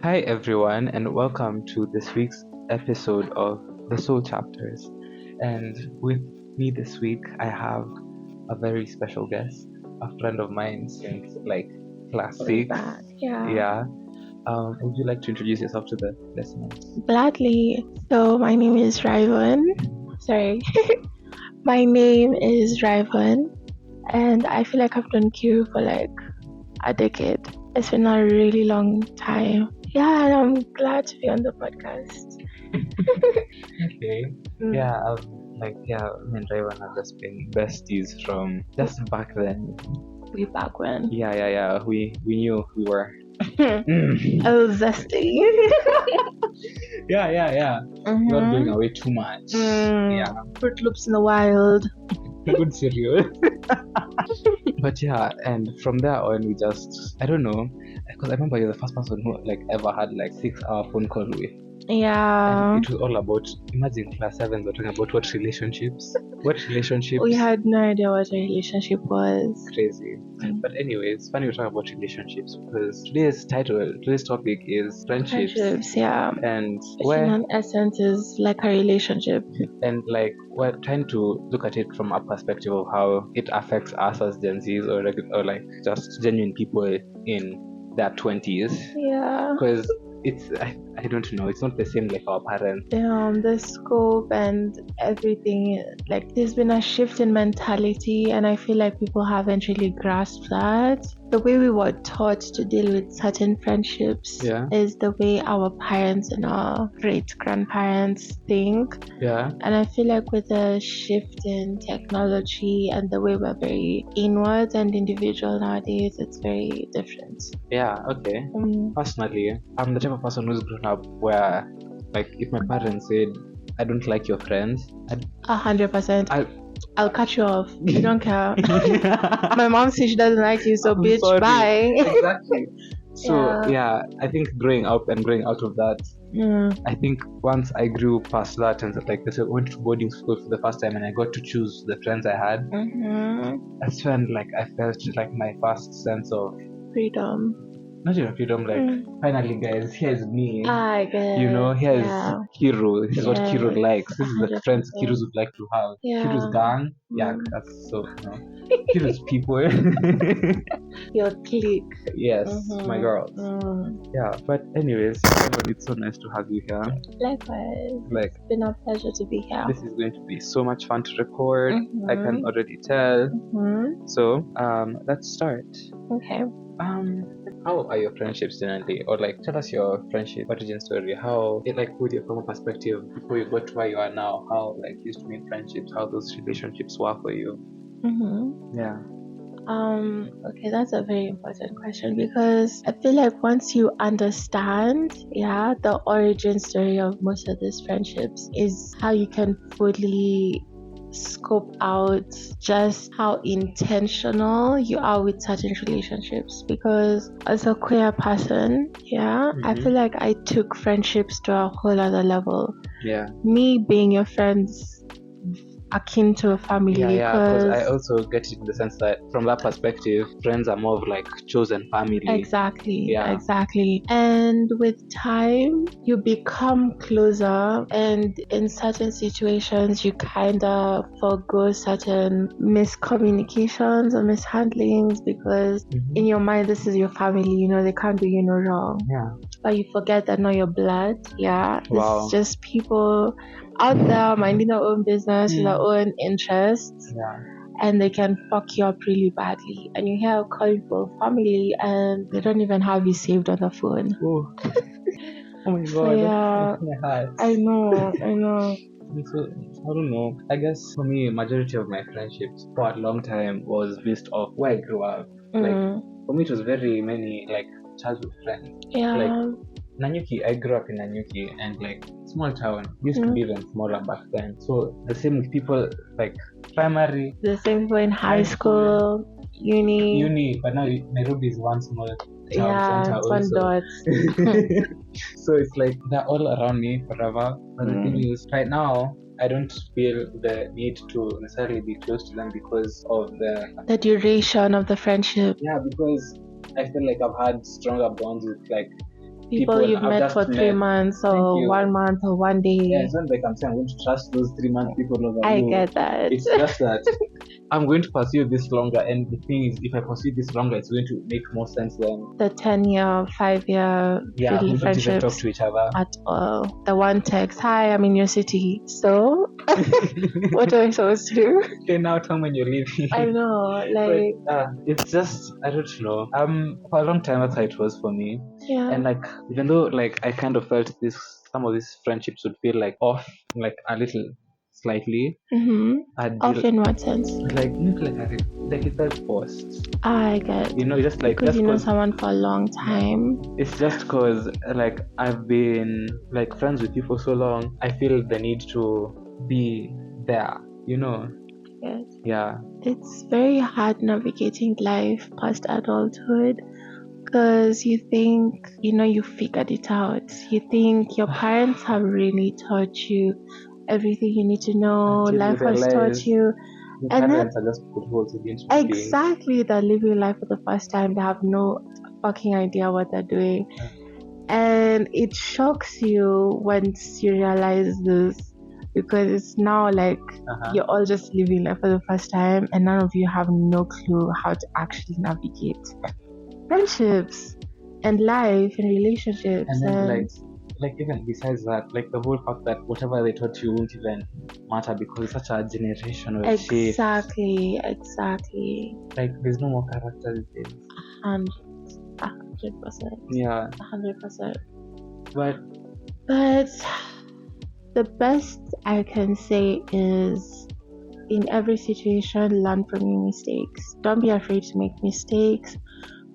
Hi, everyone, and welcome to this week's episode of The Soul Chapters. And with me this week, I have a very special guest, a friend of mine since like class Way 6. back, yeah. Yeah. Would you like to introduce yourself to the listeners? Gladly. So my name is Riven. Sorry. My name is Riven, and I feel like I've done Q for like a decade. It's been a really long time. Yeah, and I'm glad to be on the podcast. Okay. Yeah, me and Rayvan have just been besties from just back then. Way back when. Yeah. We knew we were. Oh, zesty. Yeah. Not going away too much. Yeah. Fruit Loops in the wild. Good cereal. But yeah, and from there on, we just, I don't know, because I remember you're the first person who like ever had like 6 hour phone call with. Yeah. And it was all about, imagine class 7, we're talking about what relationships. We had no idea what a relationship was. Crazy. But anyways, funny we talk about relationships because today's topic is friendships. Yeah. And Which in an essence is like a relationship. And like we're trying to look at it from a perspective of how it affects us as Gen Zs or like just genuine people in their 20s. Yeah. Because it's I don't know, it's not the same like our parents. The scope and everything, like there's been a shift in mentality, and I feel like people haven't really grasped that. The way we were taught to deal with certain friendships is the way our parents and our great grandparents think. Yeah. And I feel like with the shift in technology and the way we're very inwards and individual nowadays, it's very different. Yeah, okay. Personally, I'm the type of person who's grown up where, like, if my parents said, I don't like your friends, 100%. I'll cut you off. I don't care. My mom says she doesn't like you, so bitch, sorry. bye. Exactly. So yeah, I think growing up and growing out of that, I think once I grew past that and like I went to boarding school for the first time and I got to choose the friends I had, that's when like I felt like my first sense of freedom. Not even freedom, like finally guys, here's me. I guess. You know, here's Kiro. This is what Kiro likes. This is the friends Kiros would like to have. Kiro's gang. Yeah, that's so Kiro's people. Your clique. Yes, my girls. Yeah, but anyways, it's so nice to have you here. Likewise. Like, it's been a pleasure to be here. This is going to be so much fun to record. I can already tell. So, let's start. Okay. How are your friendships generally? Or like tell us your friendship origin story. How it like with your from a perspective before you got to where you are now, how like you used to make friendships, how those relationships were for you. Yeah. Okay, that's a very important question because I feel like once you understand, the origin story of most of these friendships is how you can fully scope out just how intentional you are with certain relationships. Because as a queer person, I feel like I took friendships to a whole other level. Yeah. Me being your friends akin to a family. Because I also get it in the sense that from that perspective, friends are more of like chosen family. Exactly. And with time, you become closer, and in certain situations, you kind of forgo certain miscommunications or mishandlings because in your mind, this is your family. You know, they can't do you no wrong. Yeah. But you forget that not your blood. Yeah. This is just people out there minding their own business with their own interests, and they can fuck you up really badly. And you hear calling for family, and they don't even have you saved on the phone. Oh my god! So, yeah, my heart. I know. So, I don't know. I guess for me, majority of my friendships for a long time was based off where I grew up. Like for me, it was very many like childhood friends. Yeah. Like Nanyuki, I grew up in Nanyuki, and like small town used to be even smaller back then. So the same with people like primary. The same people in high school, uni. But now Nairobi is one small town center also. One dot. So it's like they're all around me forever. But the thing is, right now, I don't feel the need to necessarily be close to them because of the duration of the friendship. Yeah, because I feel like I've had stronger bonds with like people you've I've met just for 3 months Thank or you. 1 month or 1 day. Yeah, it's not like I'm saying I'm going to trust those 3 month people over I you. get that. It's just that I'm going to pursue this longer, and the thing is, if I pursue this longer, it's going to make more sense than the 10-year, 5-year yeah, we don't even talk friendships to each other. at all. The one text, "Hi, I'm in your city." So, what am I supposed to do? Okay, now tell me when you're leaving. I know, like, but it's just I don't know. For a long time that's how it was for me. yeah. And like even though like I kind of felt some of these friendships would feel like off, like a little, slightly. Off in what sense? Like like it felt forced. I get. Just like because just you know someone for a long time. It's just cause like I've been like friends with you for so long. I feel the need to be there. Yes. Yeah. It's very hard navigating life past adulthood because you think you figured it out. You think your parents have really taught you everything you need to know. Until Life has taught you. Your And parents are just footholds against exactly, they're living life for the first time. They have no fucking idea what they're doing. And it shocks you once you realize this, because it's now like you're all just living life for the first time and none of you have no clue how to actually navigate friendships and life and relationships. And then like even besides that, like the whole fact that whatever they taught you won't even matter because it's such a generational shift. Exactly. Like there's no more character these days. 100%. Yeah. 100%. But the best I can say is, in every situation, learn from your mistakes. Don't be afraid to make mistakes,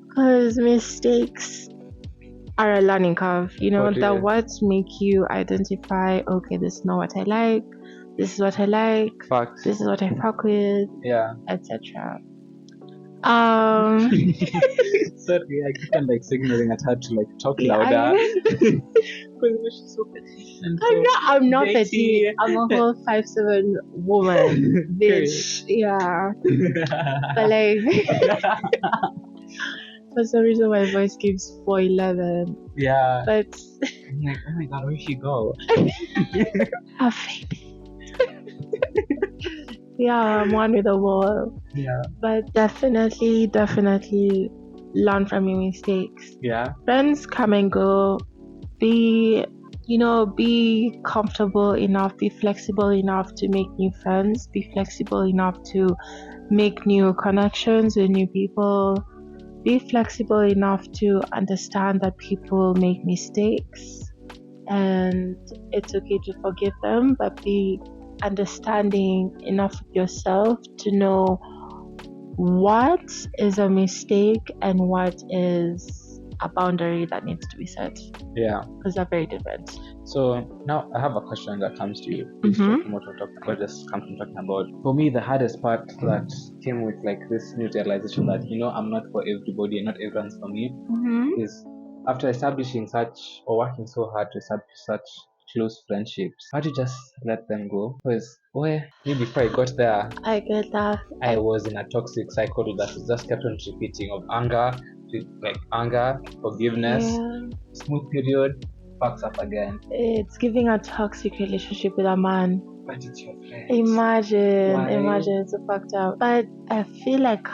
because mistakes are a learning curve. That what make you identify, okay, this is not what I like, this is what I like, Facts. This is what I fuck with, etc. Sorry, I keep on signaling at her to talk louder. She's so petite. I'm not petite. I'm a whole 5'7" woman, bitch. Yeah. But for some reason my voice gives 4'11". Yeah. But I'm like, oh my god, where'd she go? Have faith. Yeah, I'm one with the wall. Yeah. But definitely learn from your mistakes. Yeah. Friends come and go. Be comfortable enough, be flexible enough to make new friends, be flexible enough to make new connections with new people, be flexible enough to understand that people make mistakes and it's okay to forgive them, but be understanding enough of yourself to know what is a mistake and what is a boundary that needs to be set. Yeah. Because they're very different. So now I have a question that comes to you. From what we're talking about, just comes from talking about. For me, the hardest part that came with this new realization that I'm not for everybody and not everyone's for me is after establishing such or working so hard to establish such close friendships, how do you just let them go? Because before I got there, I get that. I was in a toxic cycle that just kept on repeating of anger, forgiveness, smooth period, fucks up again. It's giving a toxic relationship with a man. But it's your friend. Imagine, it's so fucked up. But I feel like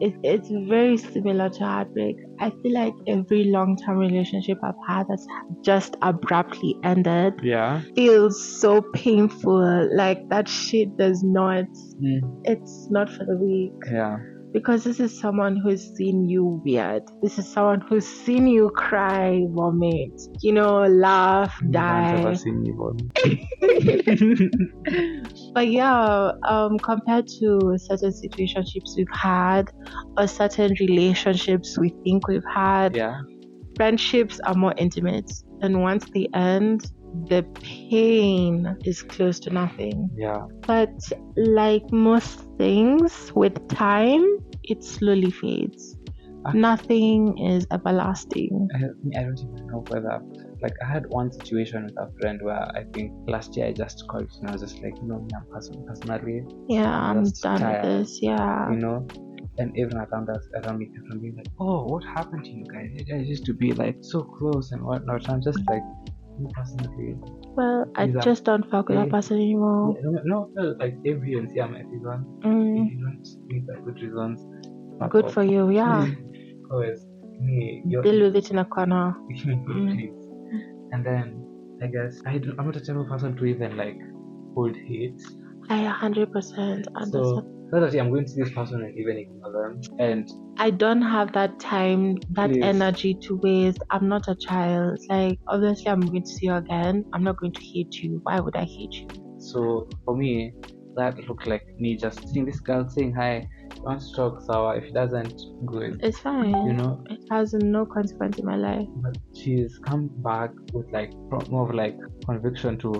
it's very similar to heartbreak. I feel like every long-term relationship I've had that's just abruptly ended feels so painful. Like that shit does not, it's not for the weak. Yeah. Because this is someone who's seen you weird. This is someone who's seen you cry, vomit, laugh, die. I've never seen you vomit. But yeah, compared to certain situationships we've had or certain relationships we think we've had, friendships are more intimate. And once they end, the pain is close to nothing. Yeah. But like most things, with time, it slowly fades. Nothing is everlasting. I don't even know whether, I had one situation with a friend where I think last year I just called and I was just like, I'm personally, I'm done with this. Yeah. And everyone around me kept on being like, "Oh, what happened to you guys? You guys used to be like so close and whatnot." I'm just like, me personally, Well, I just don't fuck with that person anymore. no, like every and see, I'm everyone. If you don't meet by good reasons, good for you, yeah. Because me, you're deal with it in a corner. please. And then I guess I'm not a type of person to even like hold hate. I 100% understand. So not that I'm going to see this person and even ignore them. And I don't have that time, that energy to waste. I'm not a child. Like, obviously, I'm going to see you again. I'm not going to hate you. Why would I hate you? So for me, that looked like me just seeing this girl saying hi. Wants to talk sour. If it doesn't, good. It's fine. You know, it has no consequence in my life. But she's come back with like more of like conviction to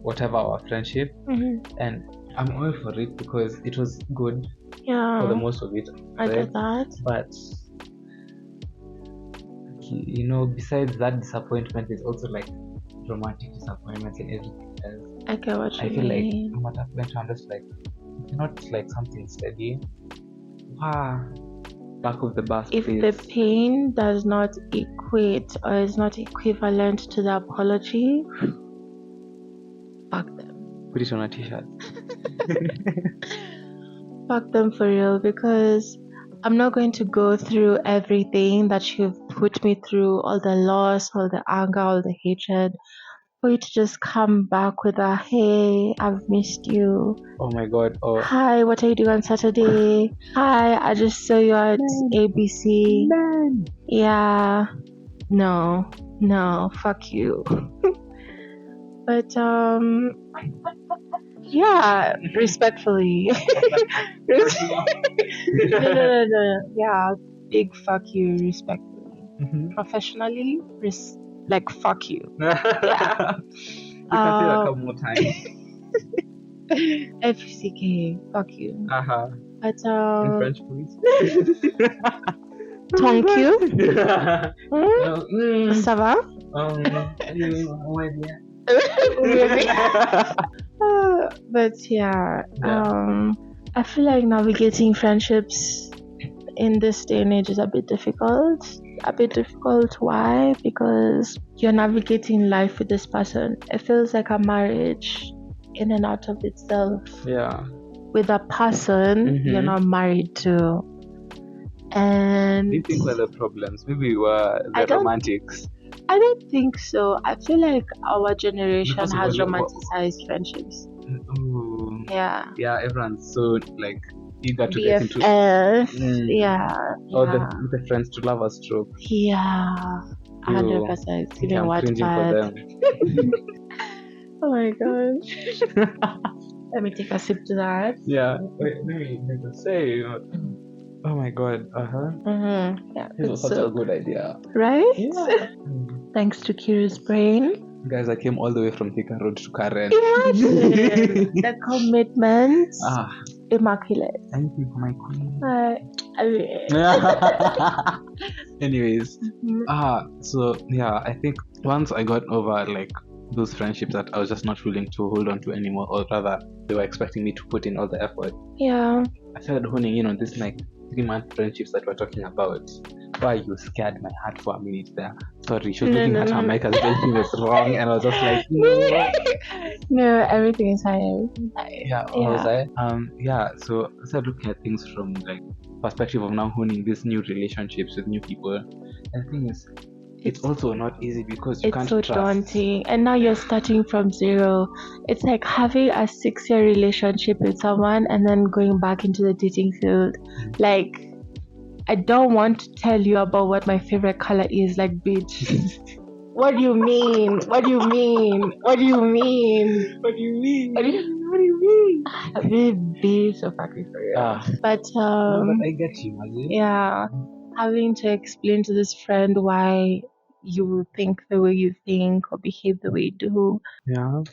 whatever our friendship, and I'm all for it because it was good. Yeah. For the most of it. I get that. But you know, besides that disappointment, there's also like romantic disappointments and everything else. I get what you mean. I feel like I'm at that point I'm just like, it's not like something steady. Back of the bus. If please. The pain does not equate or is not equivalent to the apology, fuck them. Put it on a t-shirt. Fuck them for real, because I'm not going to go through everything that you've put me through, all the loss, all the anger, all the hatred, for you to just come back with a, "Hey, I've missed you. Oh my god. Oh. Hi, what are you doing on Saturday? Hi, I just saw you at ABC. Yeah. No, fuck you." But yeah, respectfully. No. Yeah, big fuck you, respectfully. Professionally, like fuck you. Yeah. You can say that a couple more times. FCK, fuck you. But in French, please. Thank you. Ça va? But yeah, I feel like navigating friendships in this day and age is a bit difficult. Why? Because you're navigating life with this person. It feels like a marriage in and out of itself. Yeah. With a person you're not married to. And do you think were the problems? Maybe we were the romantics. I don't think so. I feel like our generation has romanticized friendships. Yeah, everyone's so like eager to get into or the friends to love us trope. Yeah, 100%. Even Wattpad. Oh my gosh. Let me take a sip to that. Yeah. Wait, let me say. Oh my god. Yeah. This was such a good idea. Right? Yeah. Thanks to Kira's brain. Guys, I came all the way from Thika Road to Karen. Imagine the commitment. Immaculate. Thank you for my queen. Anyways, so yeah, I think once I got over like those friendships that I was just not willing to hold on to anymore, or rather, they were expecting me to put in all the effort. Yeah. I started honing in on this like 3-month friendships that we're talking about. Why you scared my heart for a minute there? Sorry, she was looking at her mic as if everything was wrong, and I was just like, no. No, everything is fine. Yeah, was I? So I started looking at things from like perspective of now honing these new relationships with new people. And the thing is, it's also not easy because you can't trust. It's so daunting, and now you're starting from zero. It's like having a 6-year relationship with someone and then going back into the dating field. Like, I don't want to tell you about what my favorite color is. Like, bitch. What do you mean? What do you mean? What do you mean? What do you mean? What do you mean? I've been so fucking for real. But I get you, Mazi. Yeah, having to explain to this friend why you think the way you think or behave the way you do.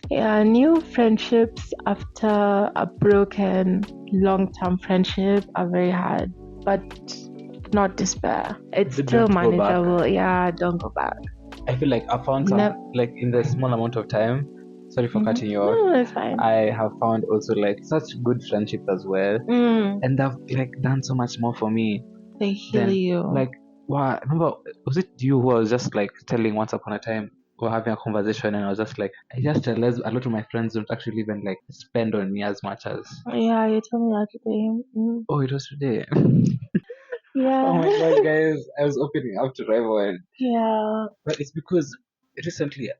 Yeah, new friendships after a broken long-term friendship are very hard, but not despair. It's still manageable. Yeah, don't go back. I feel like I found some like in the small amount of time, sorry for cutting you off. No, it's fine. I have found also like such good friendship as well, and they've like done so much more for me. They heal you. Like, wow, remember, was it you who was just like telling once upon a time we were having a conversation, and I was just like, I just realized a lot of my friends don't actually even like spend on me as much as. Yeah, you told me that today. Oh, it was today. Yeah. Oh my god, guys, I was opening up to everyone. Yeah. But it's because recently a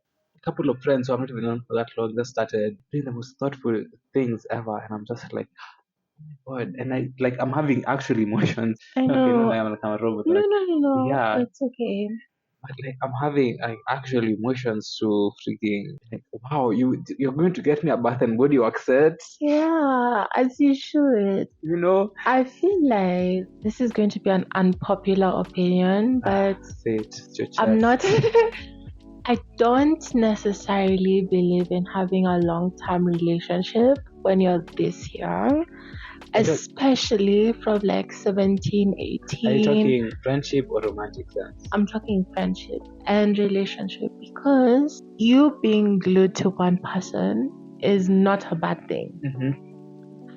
couple of friends who I've not even known for that long just started doing the most thoughtful things ever, and I'm just like, oh my god, and I'm having actual emotions. I Okay, know. no, I'm like I'm a robot. No, Like, no. yeah, It's okay. but like I'm having like actual emotions to freaking like, wow, you're going to get me a Bath and Body Works set. Yeah, as you should. You know, I feel like this is going to be an unpopular opinion, but say it, it's your I'm chest. not. I don't necessarily believe in having a long-term relationship when you're this young, especially from like 17, 18. Are you talking friendship or romantic sense? I'm talking friendship and relationship, because you being glued to one person is not a bad thing.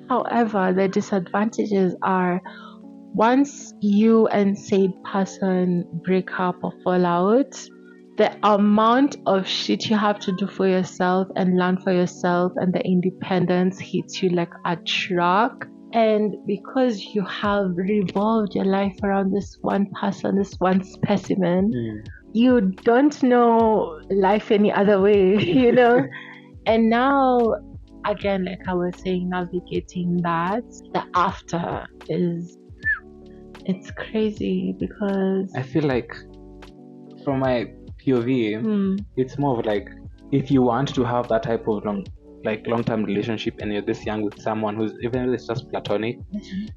However, the disadvantages are, once you and said person break up or fall out, the amount of shit you have to do for yourself and learn for yourself, and the independence hits you like a truck. And because you have revolved your life around this one person, this one specimen, you don't know life any other way, you know? And now, again, like I was saying, navigating that, the after it's crazy, because I feel like from my POV, it's more of like, if you want to have that type of long-term relationship and you're this young with someone who's, even if it's just platonic,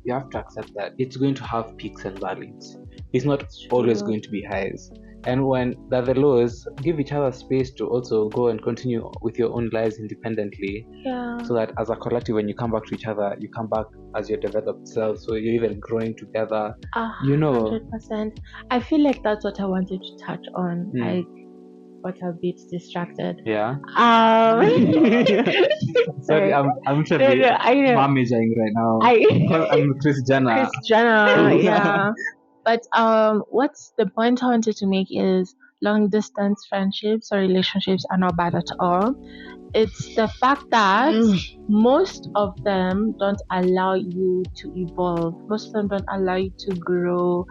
you have to accept that it's going to have peaks and valleys. It's not always going to be highs. And when there are the lows, give each other space to also go and continue with your own lives independently. Yeah. So that as a collective, when you come back to each other, you come back as your developed self. So you're even growing together. 100%. I feel like that's what I wanted to touch on. I got a bit distracted. Yeah. Sorry, I'm literally managing right now. I'm Chris Jenner. Yeah. But what's the point I wanted to make is, long distance friendships or relationships are not bad at all. It's the fact that most of them don't allow you to evolve. Most of them don't allow you to grow.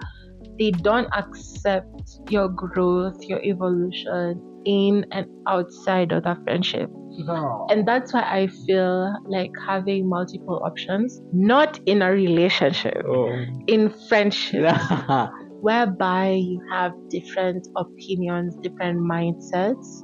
They don't accept your growth, your evolution in and outside of that friendship. And that's why I feel like having multiple options, not in a relationship, in friendship, whereby you have different opinions, different mindsets.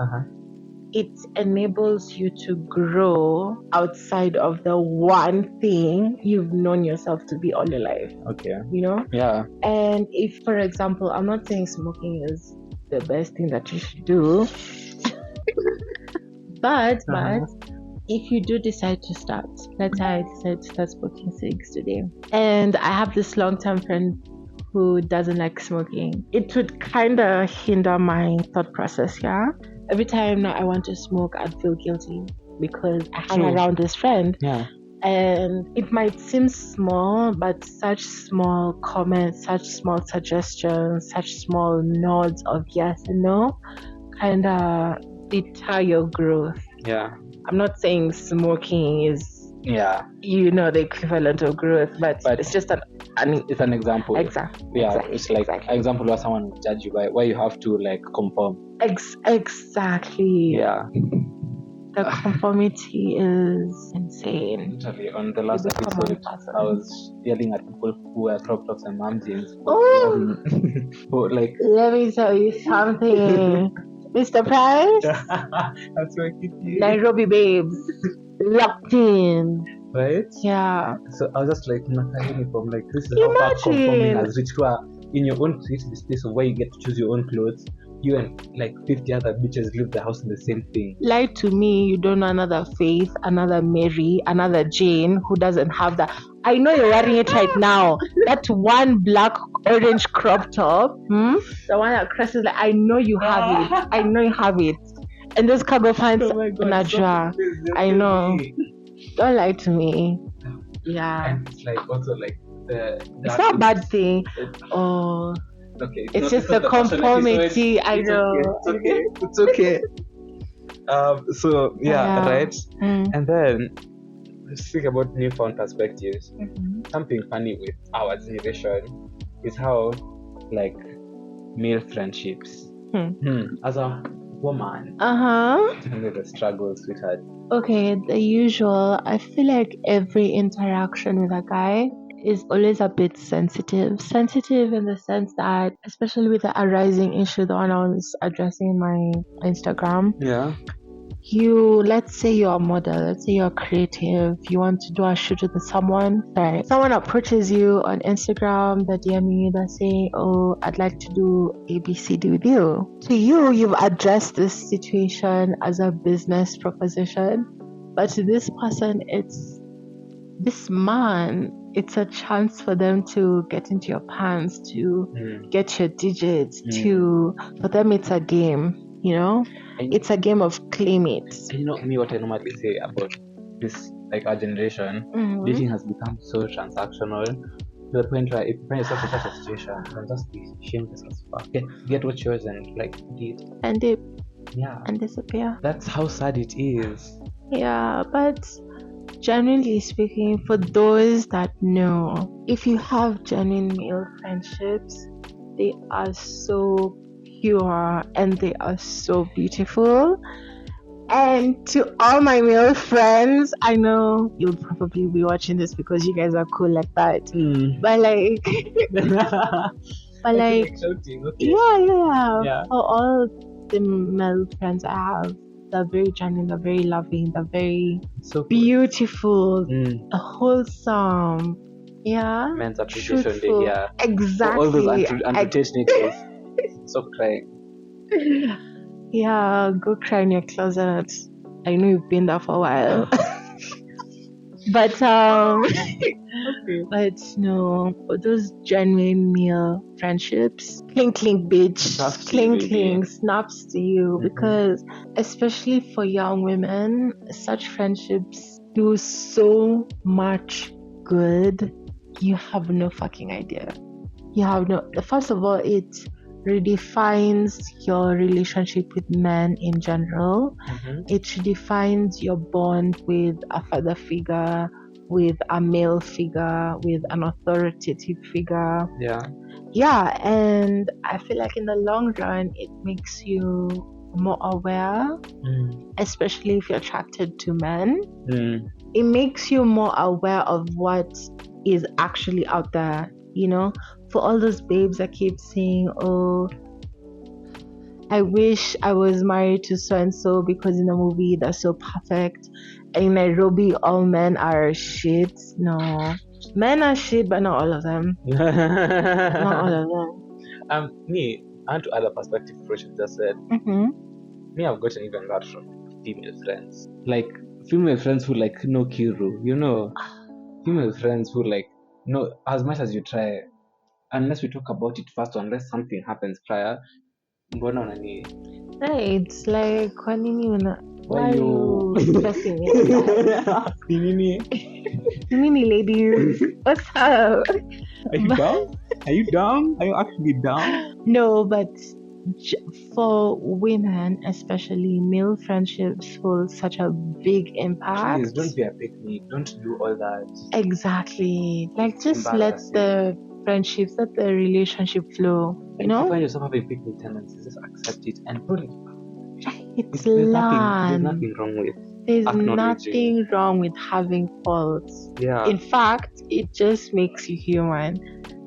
It enables you to grow outside of the one thing you've known yourself to be all your life. Okay. You know? Yeah. And if, for example, I'm not saying smoking is the best thing that you should do, but if you do decide to start, let's say I decide to start smoking cigs today, and I have this long-term friend who doesn't like smoking, it would kind of hinder my thought process, yeah? Every time now I want to smoke, I'd feel guilty because I hang around this friend. Yeah. And it might seem small, but such small comments, such small suggestions, such small nods of yes and no kind of deter your growth. Yeah. I'm not saying smoking is the equivalent of growth, but it's just it's an example. Exactly. Yeah, it's like an example where someone will judge you by why you have to like conform. Exactly. Yeah. The conformity is insane. Literally, on the last episode, I was yelling at people who wear crop tops and mom jeans. Let me tell you something, Mr. Price. That's so cute. Nairobi babes, locked in. Right? Yeah. So I was just like, from like, this is how far conforming as rich you are in your own creative space of where you get to choose your own clothes. You and like 50 other bitches live the house in the same thing. Lie to me, you don't know another Faith, another Mary, another Jane who doesn't have that. I know you're wearing it right now. That one black orange crop top, the one that crosses, like, I know you have it. I know you have it. And those cargo pants Oh my God, in a stop drawer. it, please, I don't know. kill me. Don't lie to me. Yeah. And it's like also like It's not a bad thing. Oh, okay, it's just the conformity. I know. It's okay. So yeah, right. And then let's think about newfound perspectives. Something funny with our generation is how like male friendships. As a woman, tell me the struggles, sweetheart. Okay, the usual. I feel like every interaction with a guy is always a bit sensitive. Sensitive in the sense that, especially with the arising issue, the one I was addressing in my Instagram. Yeah. Let's say you're a model, let's say you're creative, you want to do a shoot with someone. Someone approaches you on Instagram, they DM you, they're saying, oh, I'd like to do ABCD with you. To you, you've addressed this situation as a business proposition, but to this person, this man, it's a chance for them to get into your pants, to get your digits, for them it's a game. It's a game of claim it. And you know me, what I normally say about this, like our generation, dating has become so transactional to the point where if you find yourself in such a situation, you can just be shameless as fuck. Get what's yours and like dip. And dip. Yeah. And disappear. That's how sad it is. Yeah, but generally speaking, for those that know, if you have genuine male friendships, they are so pure and they are so beautiful. And to all my male friends, I know you'll probably be watching this because you guys are cool like that. But like, yeah. For all the male friends I have, they're very genuine, they're very loving, they're very so beautiful, wholesome. Yeah. Men's appreciation day, yeah. Exactly. For all those annotations. Stop crying. Yeah, go cry in your closet. I know you've been there for a while. But but no, for those genuine male friendships, clink bitch, clink snaps to you, because especially for young women, such friendships do so much good. You have no fucking idea. First of all, it redefines your relationship with men in general. It redefines your bond with a father figure, with a male figure, with an authoritative figure. Yeah, and I feel like in the long run, it makes you more aware, especially if you're attracted to men. It makes you more aware of what is actually out there, for all those babes that keep saying, oh, I wish I was married to so and so because in the movie they're so perfect. And in Nairobi, all men are shit. No, men are shit, but not all of them. Not all of them. Me, I want to add a perspective to what you just said. Me, I've gotten even that from female friends. Like female friends who like no Kiru, female friends who like no, as much as you try, unless we talk about it first, or unless something happens prior, mbona unani? Right, it's like why are you stressing me? Nini ladies, what's up? Are you down? Are you down? Are you actually down? No, but for women, especially, male friendships hold such a big impact. Please don't be a picnic. Don't do all that. Exactly. Like just let the friendships, let the relationship flow. If you find yourself having picnic tendencies, just accept it and put it. There's nothing wrong with. There's nothing wrong with having faults. Yeah. In fact, it just makes you human.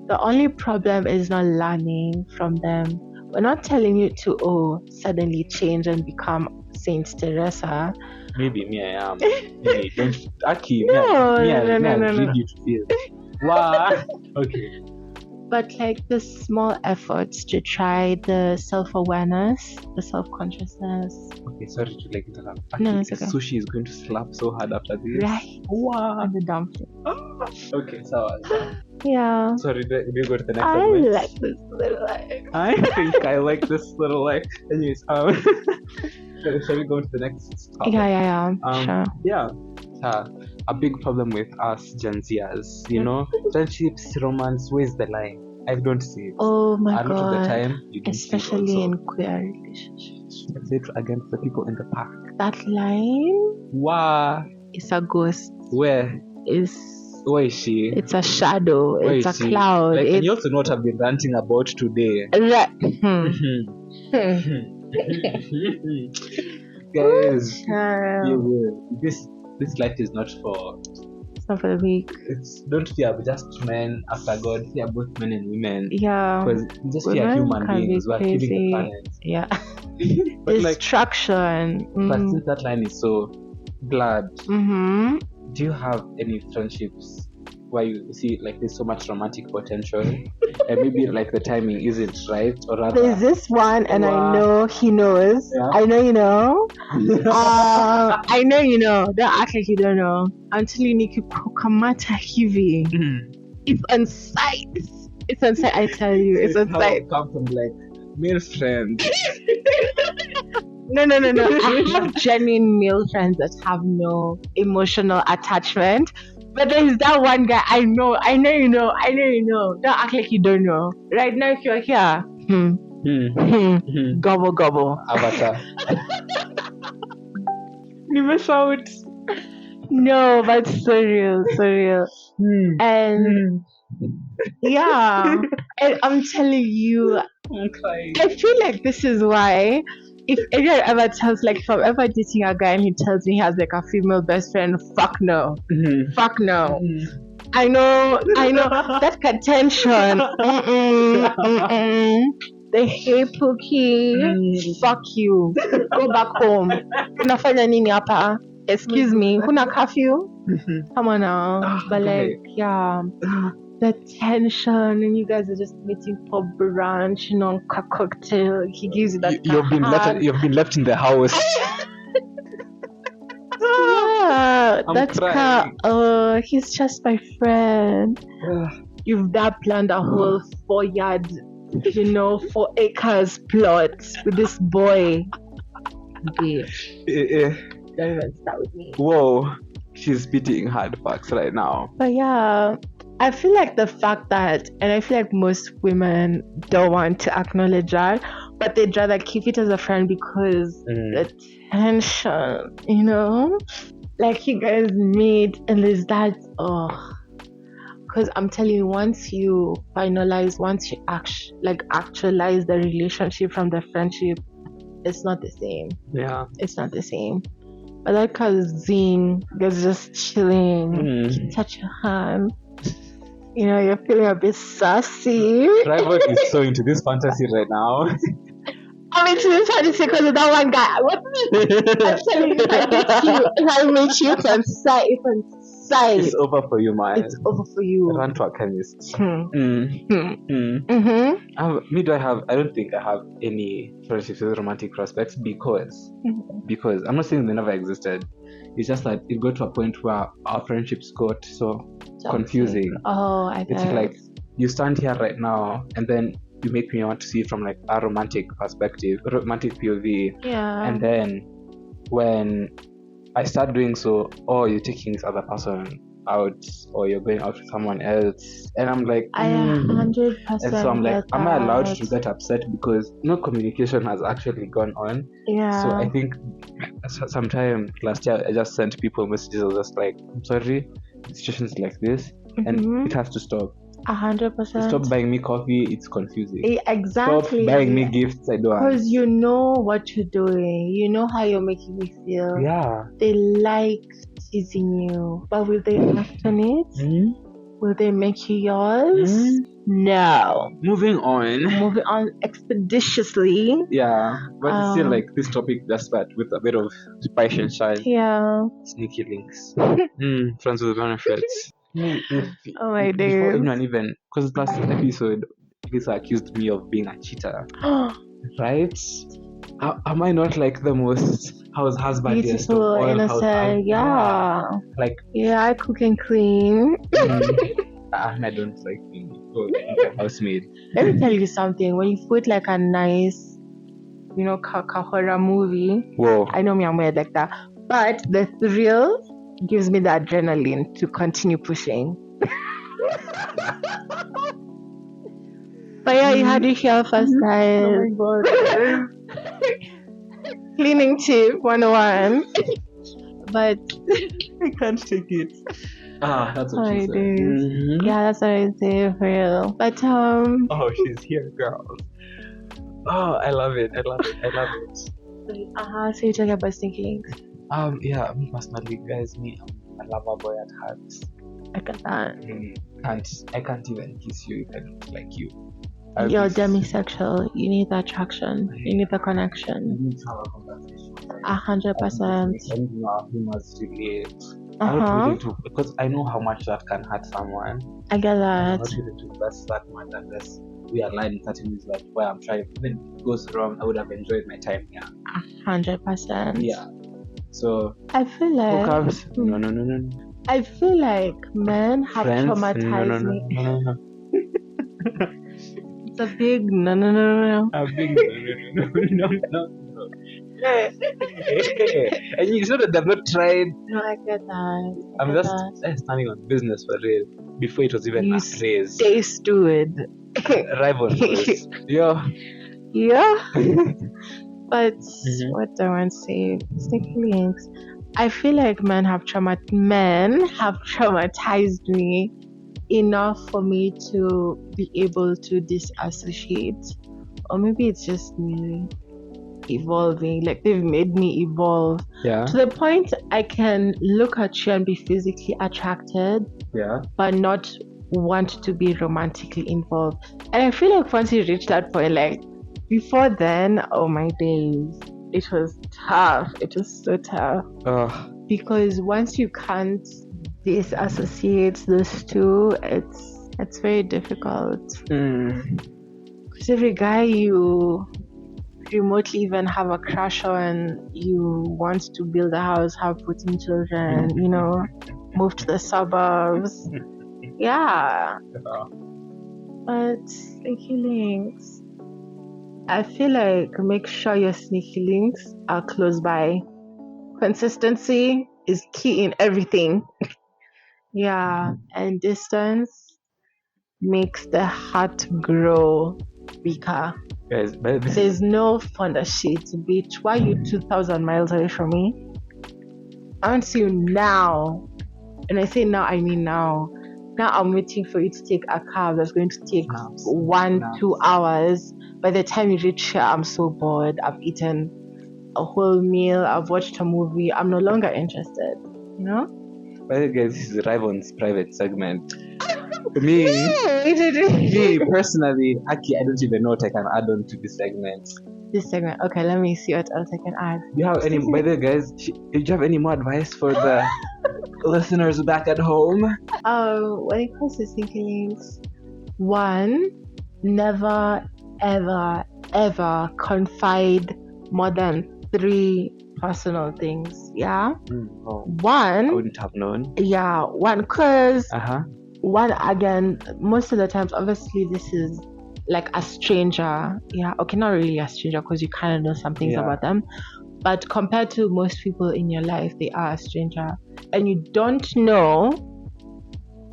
The only problem is not learning from them. We're not telling you to suddenly change and become Saint Teresa. Maybe me I am. Maybe don't Aki. No. You to feel. Wow. Okay. But like the small efforts to try the self-awareness, the self-consciousness. Okay, sorry to like interrupt. No, it's okay. Sushi is going to slap so hard after this. Right. Wow. And the dumpling. Okay, so yeah. Sorry, do you go to the next segment? I like this little life. I think I like this little life. Anyways, Shall we go to the next topic? Yeah. Sure. Yeah. A big problem with us Gen Zers, friendships, romance, where's the line? I don't see it. Oh my A lot god. of the time, you don't especially see it in also. queer relationships. Let's say it again for the people in the park. That line Wow. is a ghost. Where is she? It's a shadow. Where it's a is she? cloud. And you also know what I've been ranting about today. Guys, this life is not for. It's not for the weak. Don't fear just men after God. Fear both men and women. Yeah. Because just fear human beings who are killing the planet. Yeah. But destruction. But since that line is so glad, Mm-hmm. do you have any friendships where you see like there's so much romantic potential and maybe like the timing isn't right, or rather there's this one and I know he knows. Yeah. I know you know. I know you know. Don't act like you don't know. Until you need to kamata hivi. It's on sight. It's on sight. I tell you, it's on sight. Come from like male friends. No. I have genuine male friends that have no emotional attachment. But there's that one guy I know you know. Don't act like you don't know. Right now, if you're here, gobble. Avatar. Never shout. No, but so real. And yeah, and I'm telling you, I'm crying. I feel like this is why. If anyone ever tells, like, if I'm ever dating a guy and he tells me he has like a female best friend, fuck no. Fuck no. I know that contention. The hey Pookie, fuck you. Go back home. Unafanya nini hapa? Excuse me, kuna curfew? Come on now. But like, yeah. The tension, and you guys are just meeting for brunch, cocktail. He gives you that. You've been left in the house. Yeah, that's crying. He's just my friend. You've planned a whole 4-yard, 4 acres plot with this boy. Don't even start with me. Whoa, she's spitting hard facts right now. But yeah, I feel like the fact that, and I feel like most women don't want to acknowledge that, but they'd rather keep it as a friend because the tension, like you guys meet and there's that, because I'm telling you, once you actualize the relationship from the friendship, it's not the same. Yeah. It's not the same. But that cousin is just chilling, touch your hand. You're feeling a bit sassy. Private is so into this fantasy right now. I'm into this fantasy because of that one guy. I'm telling you, if I meet you, it's on sight. It's over for you, man. It's over for you. Run to a chemist. I don't think I have any friendships with romantic prospects because I'm not saying they never existed. It's just that it got to a point where our friendships got so confusing. Oh, I guess. It's like you stand here right now and then you make me want to see from like a romantic perspective, romantic POV. Yeah. And then when I start doing so, you're taking this other person out or you're going out with someone else, and I'm like, I 100%. And so I'm like, am I allowed to get upset because no communication has actually gone on? Yeah. So I think sometime last year I just sent people messages. I was just like, I'm sorry, situations like this, and it has to stop. 100%. Stop buying me coffee. It's confusing. Exactly. Stop buying me gifts. I don't. Because you know what you're doing. You know how you're making me feel. Yeah. They like teasing you, but will they act on it? Will they make you yours? No. Moving on expeditiously. Yeah, but it's still like this topic just but with a bit of spice and shine. Yeah. Sneaky links. Friends with benefits. Oh my days. Before anyone even, because last episode, Lisa accused me of being a cheater. Right? Am I not like the most husbandiest of all innocent? Yeah. Like, yeah, I cook and clean. I don't like being a housemaid. Let me tell you something. When you put like a nice horror movie. Whoa. I know me, I'm weird like that. But the thrill gives me the adrenaline to continue pushing. But yeah, you had it here first, guys. Oh my god. Cleaning tip 101. But I can't take it. That's what she said. Mm-hmm. Yeah, that's what I say for real. But oh, she's here, girls. Oh, I love it. So you talking about sneaky links? Yeah, me personally, guys, I'm a lover boy at heart. I get that. I can't even kiss you if I don't like you. You're demisexual. You need the attraction. You need the connection. You need to have a conversation. 100%. I need to know how humans relate. I'm not willing to, because I know how much that can hurt someone. I get that. I'm not willing to invest that much unless we align in certain ways, like where I'm trying. Even if it goes wrong, I would have enjoyed my time here. 100%. Yeah. So I feel like no. I feel like men have traumatized me. No. It's a big no. A big no. And you said that they've not tried. No, I get that. I'm just standing on business for real. Before it was even a phrase. Stay steward. Rivalries. Yeah. But what do I want to say? Sneaky links. I feel like men have traumatized me enough for me to be able to disassociate. Or maybe it's just me evolving. Like they've made me evolve. Yeah. To the point I can look at you and be physically attracted. Yeah. But not want to be romantically involved. And I feel like once you reach that point, like before then, oh my days, it was tough. It was so tough. Because once you can't disassociate those two, it's very difficult. Because every guy you remotely even have a crush on, you want to build a house, have 14 children, move to the suburbs. Yeah. But sneaky links, I feel like make sure your sneaky links are close by. Consistency is key in everything. Yeah, and distance makes the heart grow bigger. Guys, there's no fun shit, bitch. Why are you 2,000 miles away from me? I want to see you now. And I say now, I mean now. Now I'm waiting for you to take a cab that's going to take 1-2 hours. By the time you reach here, I'm so bored. I've eaten a whole meal. I've watched a movie. I'm no longer interested. By the way, guys, this is Rivon's private segment. Me personally, Aki, I don't even know what I can add on to this segment. Okay, let me see what else I can add. Do you have any, by the way, guys, do you have any more advice for the listeners back at home? When it comes to sneaky links, 1, never, ever confide more than 3 personal things. Yeah. 1. I wouldn't have known. Yeah, 1 because 1 again, most of the times, obviously, this is like a stranger. Yeah, okay, not really a stranger because you kind of know some things about them. But compared to most people in your life, they are a stranger. And you don't know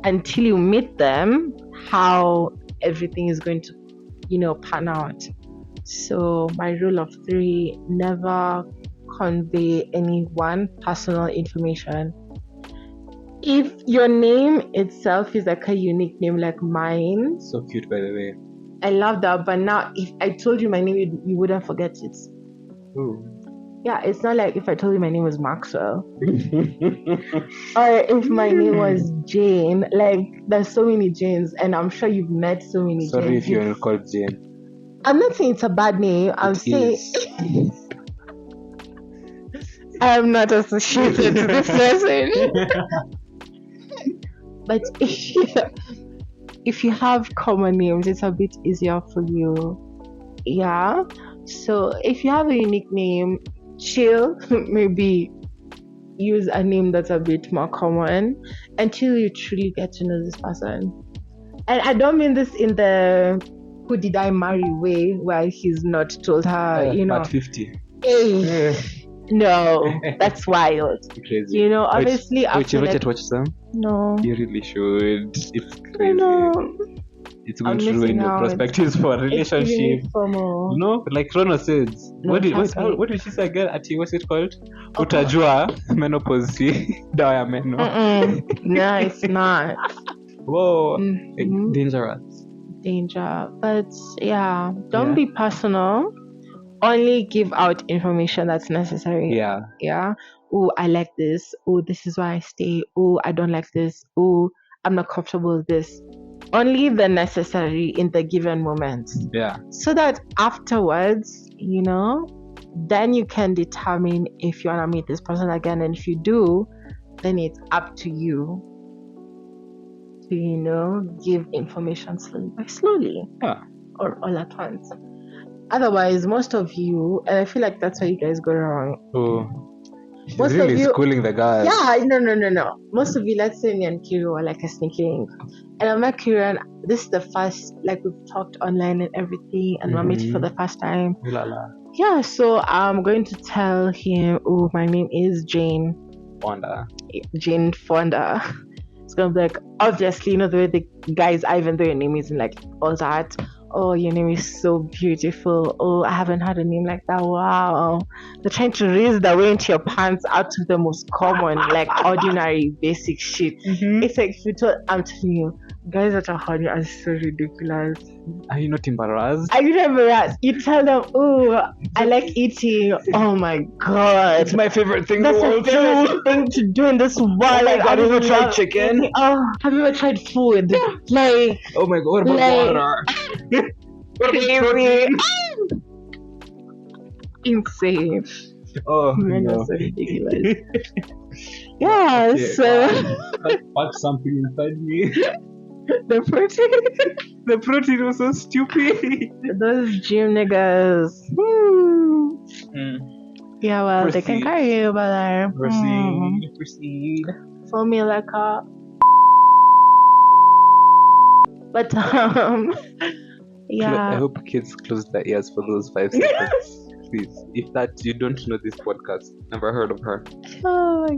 until you meet them how everything is going to, pan out. So my rule of 3, never convey any personal information. If your name itself is like a unique name like mine. So cute, by the way. I love that, but now if I told you my name, you wouldn't forget it. Ooh. Yeah, it's not like if I told you my name was Maxwell. Or if my name was Jane. Like, there's so many Janes, and I'm sure you've met so many Janes. Sorry if you're called Jane. I'm not saying it's a bad name. I'm saying I'm not associated to this person. But if you have common names, it's a bit easier for you. Yeah. So if you have a unique name, chill. Maybe use a name that's a bit more common until you truly get to know this person. And I don't mean this in the who did I marry way while he's not told her, At 50. Hey, no, that's wild. Crazy. You know, obviously Wait, after you've yet watched them? No. You really should. It's I crazy. know. It's going I'm to ruin missing your out. perspectives for a relationship. It's FOMO. You know, like Rono says. No, what trust me. did she say again? Ati, what's it called? Okay. Utajua menopause. Dawa ya meno. No, it's not. Whoa. Mhm. Dangerous. Danger. But yeah, don't be personal. Only give out information that's necessary. Yeah. Yeah. Oh, I like this. Oh, this is why I stay. Oh, I don't like this. Oh, I'm not comfortable with this. Only the necessary in the given moment. Yeah. So that afterwards, you know, then you can determine if you want to meet this person again. And if you do, then it's up to you to, you know, give information slowly by slowly. Yeah. Or all at once. Otherwise, most of you, and I feel like that's where you guys go wrong. Oh. She's Most really of you, schooling the guys. Yeah, no. Most of you, let's say me and Kiro are like a sneaky link. And I'm like, Kiro, and this is the first, like we've talked online and everything, and we're meeting for the first time. Yeah, so I'm going to tell him, oh, my name is Jane Fonda. Jane Fonda. It's going to be like, obviously, you know, the way the guys, even though your name isn't like all that. Oh, your name is so beautiful. Oh, I haven't had a name like that. Wow. They're trying to raise the way into your pants out of the most common, like ordinary, basic shit. Mm-hmm. It's like, if you told, I'm telling you, guys that are horny are so ridiculous. Are you not embarrassed? Are you not embarrassed? You tell them, oh, I like eating. Oh my god. It's my favorite thing That's in the my world favorite thing to do in this world. Oh my god, have you ever tried chicken? Oh, have you ever tried food? Like, oh my god, what about water? Crazy. Insane. Oh, man, no. that's so ridiculous. Yeah, okay, so fuck something inside me. The protein was so stupid. Those gym niggas. Yeah, well, proceed. They can carry you, but proceed. Formula. But yeah. I hope kids close their ears for those 5 seconds. Please. If that you don't know this podcast, never heard of her. Oh my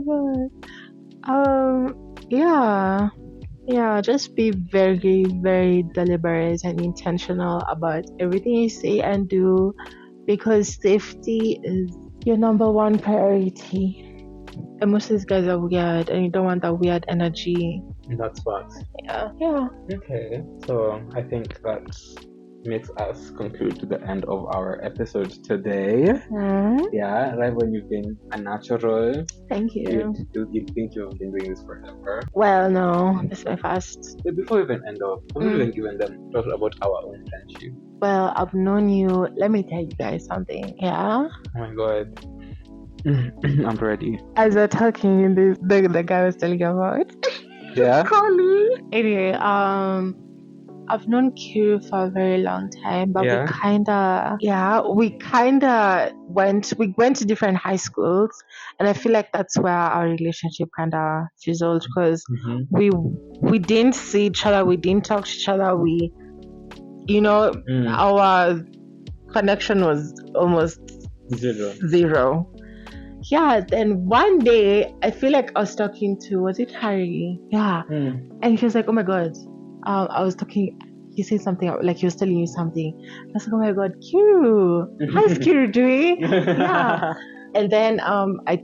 god. Yeah, just be very, very deliberate and intentional about everything you say and do, because safety is your number one priority. And most of these guys are weird, and you don't want that weird energy. That's facts. Yeah. Okay, so I think that makes us conclude to the end of our episode today. Yeah, right, when you've been a natural. Thank you. You think you've been doing this forever? Well, no, this is my first. But before we even end up, have we even given them talk about our own friendship? Well, I've known you. Let me tell you guys something. Yeah. Oh my god. I'm ready. As we're talking, the guy was telling you about. Yeah. Calling. Anyway, I've known Q for a very long time, but we went to different high schools, and I feel like that's where our relationship kind of fizzled, because we didn't see each other, we didn't talk to each other, our connection was almost zero. Yeah, then one day I feel like I was talking to, was it Harry? Yeah. And he was like, oh my god, I was talking, he said something, like he was telling you something. I was like, oh my god, Q, how's Q doing? Yeah. And then I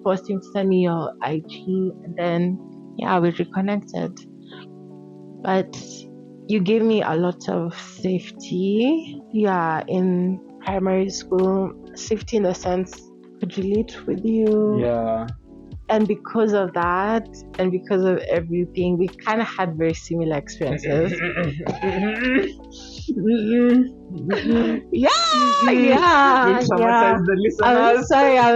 forced him to send me your IG, and then we reconnected. But you gave me a lot of safety, in primary school. Safety in the sense, could relate with you. Yeah. And because of that, and because of everything, we kind of had very similar experiences. Yeah. The listeners. I'm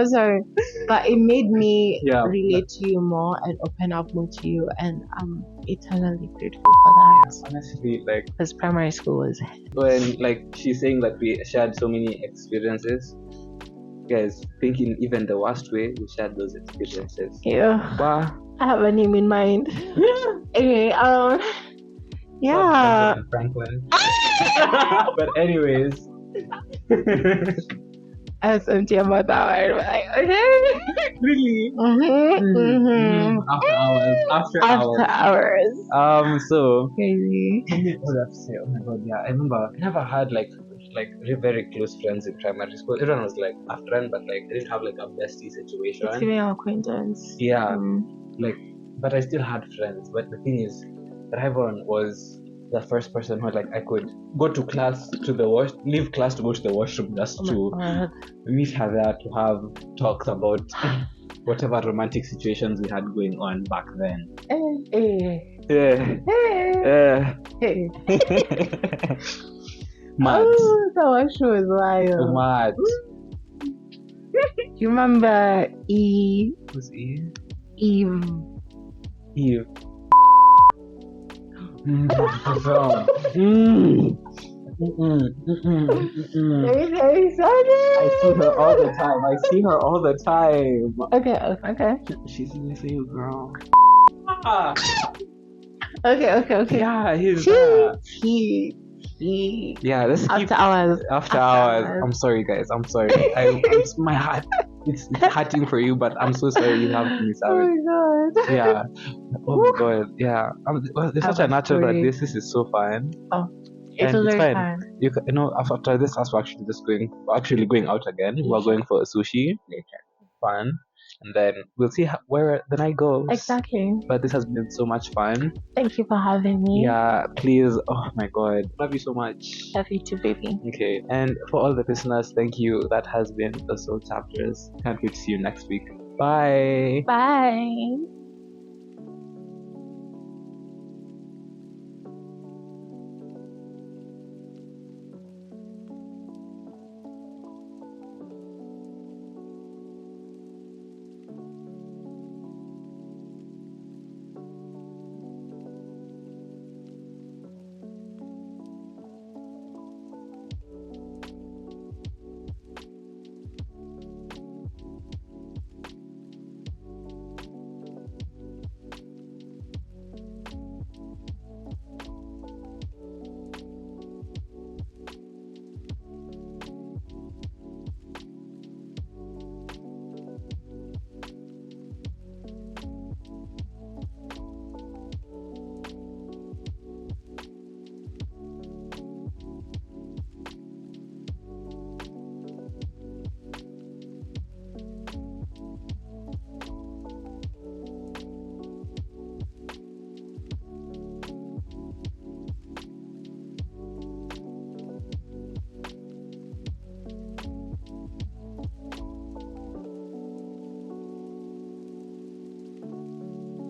sorry. But it made me relate to you more and open up more to you, and I'm eternally grateful for that. Honestly, like, because primary school was when, like, she's saying that we shared so many experiences. Guys, thinking even the worst way, we shared those experiences. Yeah. Wow. I have a name in mind. Anyway, Yeah. Benjamin Franklin. But anyways. As empty about that word. Like, okay. Really? After hours. So Crazy. what do I have to say? Oh my god, yeah. I remember I never had like very close friends in primary school. Everyone was like a friend, but like I didn't have like a bestie situation. It's giving an acquaintance. Yeah. Like, but I still had friends. But the thing is, that everyone was the first person who like I could go to class to the leave class to go to the washroom just to meet her there to have talks about whatever romantic situations we had going on back then. Mad. Oh, the washroom was wild. Mad. You remember Eve? Who's Eve? Eve. Eve. Let me tell you something. I see her all the time. Okay. She's missing you, girl. Okay. Yeah, he's yeah, this after hours. I'm sorry, guys. I'm sorry. My heart, it's hurting for you, but I'm so sorry you have to miss out. Oh my god. Yeah. Oh my god. Yeah. It's such a natural that this is so fun. Oh, it's very fun. You know, after this, us we're actually going out again. We're going for a sushi. Fun. And then we'll see where the night goes. Exactly. But this has been so much fun. Thank you for having me. Yeah, please. Oh my god. Love you so much. Love you too, baby. Okay. And for all the listeners, thank you. That has been the Soul Chapters. Can't wait to see you next week. Bye. Bye.